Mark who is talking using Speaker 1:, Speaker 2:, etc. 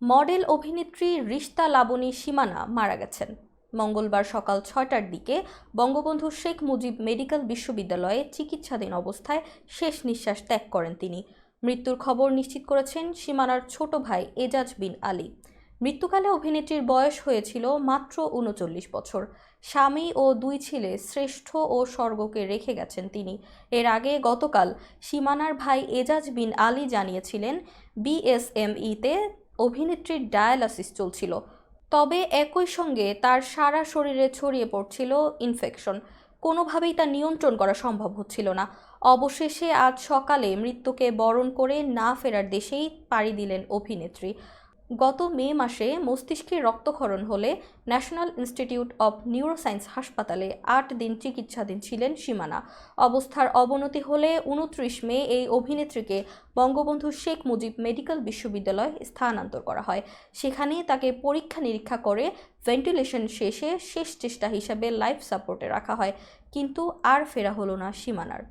Speaker 1: Model অভিনেত্রী রিশতা লাবণী সীমানা মারা গেছেন। মঙ্গলবার সকাল ৬টার দিকে বঙ্গবন্ধু শেখ মুজিব মেডিকেল বিশ্ববিদ্যালয়ে চিকিৎসাধীন অবস্থায় শেষ নিঃশ্বাস ত্যাগ করেন তিনি। মৃত্যুর খবর নিশ্চিত করেছেন সীমানার ছোট ভাই এজাজ বিন আলী। মৃত্যুকালে অভিনেত্রীর বয়স হয়েছিল মাত্র ৩৯ বছর। স্বামী ও ২ ছেলে শ্রেষ্ঠ ও স্বর্গকে রেখে গেছেন তিনি। এর আগে গতকাল সীমানার ভাই এজাজ বিন আলী জানিয়েছিলেন বিএসএমইতে অভিনেত্রীর ডায়ালাসিস চলছিল, তবে একই সঙ্গে তার সারা শরীরে ছড়িয়ে পড়ছিল ইনফেকশন। কোনোভাবেই তা নিয়ন্ত্রণ করা সম্ভব হচ্ছিল না। অবশেষে আজ সকালে মৃত্যুকে বরণ করে না ফেরার দেশেই পাড়ি দিলেন অভিনেত্রী। গত মে মাসে মস্তিষ্কে রক্তক্ষরণ হলে ন্যাশনাল ইনস্টিটিউট অব নিউরোসায়েন্স হাসপাতালে ৮ দিন চিকিৎসাধীন ছিলেন সীমানা। অবস্থার অবনতি হলে ২৯ মে এই অভিনেত্রীকে বঙ্গবন্ধু শেখ মুজিব মেডিকেল বিশ্ববিদ্যালয়ে স্থানান্তর করা হয়। সেখানে তাকে পরীক্ষা নিরীক্ষা করে ভেন্টিলেশন শেষে শেষ চেষ্টা হিসাবে লাইফ সাপোর্টে রাখা হয়, কিন্তু আর ফেরা হলো না সীমানার।